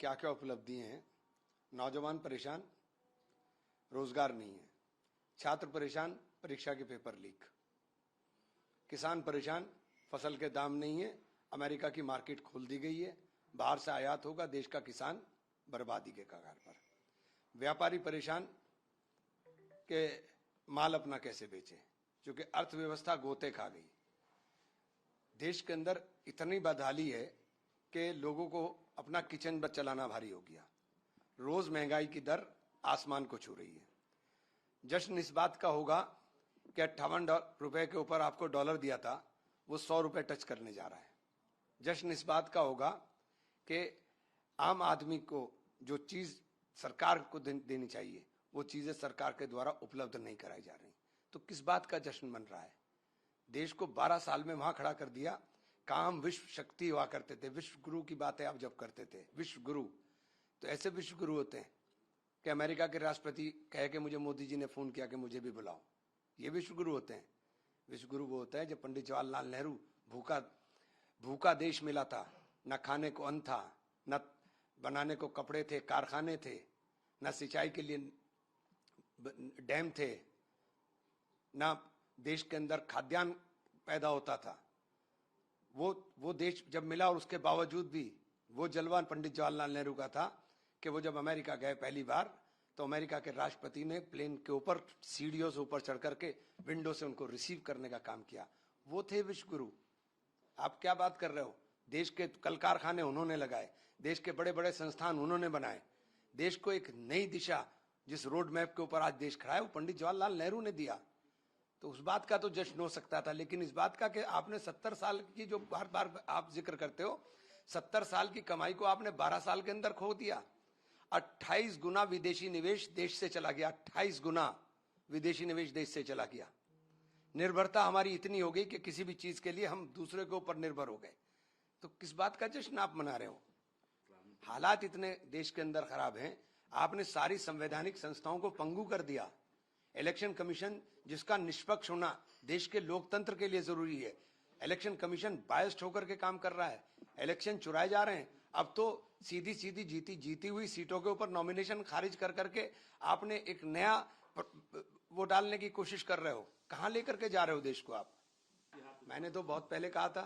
क्या क्या उपलब्धि हैं। नौजवान परेशान, रोजगार नहीं है। छात्र परेशान, परीक्षा के पेपर लीक। किसान परेशान, फसल के दाम नहीं है। अमेरिका की मार्केट खोल दी गई है, बाहर से आयात होगा, देश का किसान बर्बादी के कगार पर। व्यापारी परेशान कि माल अपना कैसे बेचे, क्योंकि अर्थव्यवस्था गोते खा गई। देश के अंदर इतनी बदहाली है कि लोगों को अपना किचन बच चलाना भारी हो गया। रोज महंगाई की दर आसमान को छू रही है। जश्न इस बात का होगा कि 58 रुपए के ऊपर आपको डॉलर दिया था, वो 100 रुपए टच करने जा रहा है। जश्न इस बात का होगा कि आम आदमी को जो चीज सरकार को देनी चाहिए वो चीजें सरकार के द्वारा उपलब्ध नहीं कराई जा रही। तो किस बात का जश्न मन रहा है? देश को 12 साल में वहां खड़ा कर दिया। काम विश्व शक्ति हुआ करते थे, विश्व गुरु की बातें आप जब करते थे, विश्व गुरु, तो ऐसे विश्व गुरु होते हैं कि अमेरिका के राष्ट्रपति कहे कि मुझे मोदी जी ने फोन किया कि मुझे भी बुलाओ। ये विश्व गुरु होते हैं। विश्व गुरु वो होता है जब पंडित जवाहरलाल नेहरू भूखा देश मिला था, न खाने को अन्न था, न बनाने को कपड़े थे, कारखाने थे, न सिंचाई के लिए डैम थे, न देश के अंदर खाद्यान्न पैदा होता था। वो देश जब मिला और उसके बावजूद भी वो जलवा पंडित जवाहरलाल नेहरू का था कि वो जब अमेरिका गए पहली बार तो अमेरिका के राष्ट्रपति ने प्लेन के ऊपर सीढ़ियों से ऊपर चढ़ करके विंडो से उनको रिसीव करने का काम किया। वो थे विश्व गुरु। आप क्या बात कर रहे हो? देश के कल कारखाने उन्होंने लगाए, देश के बड़े बड़े संस्थान उन्होंने बनाए, देश को एक नई दिशा, जिस रोड मैप के ऊपर आज देश खड़ा है वो पंडित जवाहरलाल नेहरू ने दिया। तो उस बात का तो जश्न हो सकता था, लेकिन इस बात का कि आपने 70 साल की जो बार बार आप जिक्र करते हो, 70 साल की कमाई को आपने 12 साल के अंदर खो दिया। 28 गुना विदेशी निवेश देश से चला गया। 28 गुना विदेशी निवेश देश से चला गया। निर्भरता हमारी इतनी हो गई कि किसी भी चीज के लिए हम दूसरे के ऊपर निर्भर हो गए। तो किस बात का जश्न आप मना रहे हो? हालात इतने देश के अंदर खराब हैं, आपने सारी संवैधानिक संस्थाओं को पंगु कर दिया। इलेक्शन कमीशन जिसका निष्पक्ष होना देश के लोकतंत्र के लिए जरूरी है, इलेक्शन कमीशन बायस्ड होकर के काम कर रहा है। इलेक्शन चुराए जा रहे हैं। अब तो सीधी जीती हुई सीटों के ऊपर नॉमिनेशन खारिज कर करके आपने एक नया वो डालने की कोशिश कर रहे हो। कहां लेकर के जा रहे हो देश को आप? मैंने तो बहुत पहले कहा था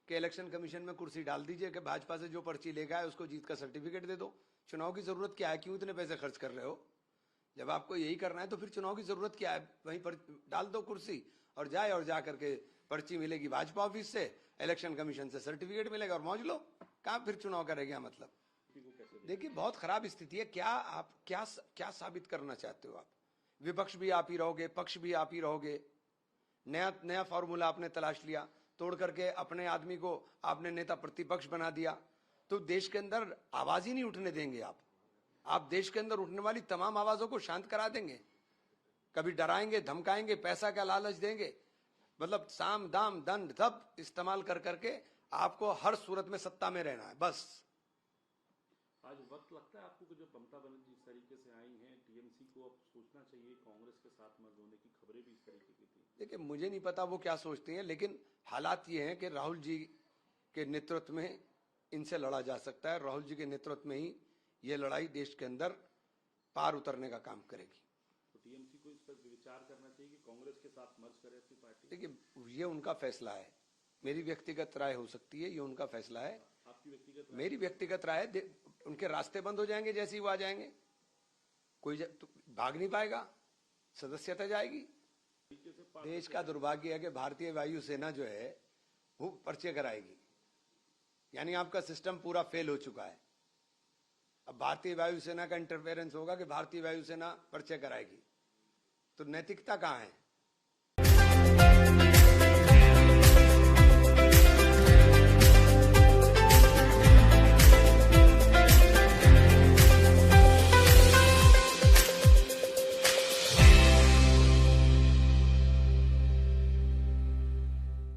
कि इलेक्शन कमीशन में कुर्सी डाल दीजिए कि भाजपा से जो पर्ची लेगा है उसको जीत का सर्टिफिकेट दे दो। चुनाव की जरूरत क्या है? क्यों इतने पैसे खर्च कर रहे हो? जब आपको यही करना है तो फिर चुनाव की जरूरत क्या है? वहीं पर डाल दो कुर्सी और जा करके पर्ची मिलेगी भाजपा ऑफिस से, इलेक्शन कमीशन से सर्टिफिकेट मिलेगा और मौज लो। कहां फिर चुनाव करेगा? मतलब देखिए बहुत खराब स्थिति है। क्या आप क्या साबित करना चाहते हो? आप विपक्ष भी आप ही रहोगे, पक्ष भी आप ही रहोगे। नया फॉर्मूला आपने तलाश लिया, तोड़ करके अपने आदमी को आपने नेता प्रतिपक्ष बना दिया। तो देश के अंदर आवाज ही नहीं उठने देंगे आप देश के अंदर उठने वाली तमाम आवाजों को शांत करा देंगे। कभी डराएंगे, धमकाएंगे, पैसा का लालच देंगे, मतलब साम दाम दंड सब इस्तेमाल कर करके आपको हर सूरत में सत्ता में रहना है बस। आज वक्त लगता है आपको कि जो ममता बनर्जी इस तरीके से आई हैं, टीएमसी को अब सोचना चाहिए कांग्रेस के साथ मर्ज होने की खबरें भी इस तरीके की थी। देखिए मुझे नहीं पता वो क्या सोचती हैं, लेकिन हालात ये हैं कि राहुल जी के नेतृत्व में इनसे लड़ा जा सकता है। राहुल जी के नेतृत्व में ही ये लड़ाई देश के अंदर पार उतरने का काम करेगी। तो टीएमसी को इस पर विचार करना चाहिए कि कांग्रेस के साथ मर्ज करे अपनी पार्टी। देखिए ये उनका फैसला है, मेरी व्यक्तिगत राय हो सकती है, ये उनका फैसला है। आपकी व्यक्तिगत राय? मेरी व्यक्तिगत राय है। उनके रास्ते बंद हो जाएंगे जैसे ही वो आ जाएंगे, कोई तो भाग नहीं पाएगा, सदस्यता जाएगी। देश का दुर्भाग्य है कि भारतीय वायुसेना जो है वो पर्चे कराएगी, यानी आपका सिस्टम पूरा फेल हो चुका है। अब भारतीय वायुसेना का इंटरफेरेंस होगा कि भारतीय वायुसेना पर्चे कराएगी, तो नैतिकता कहां है?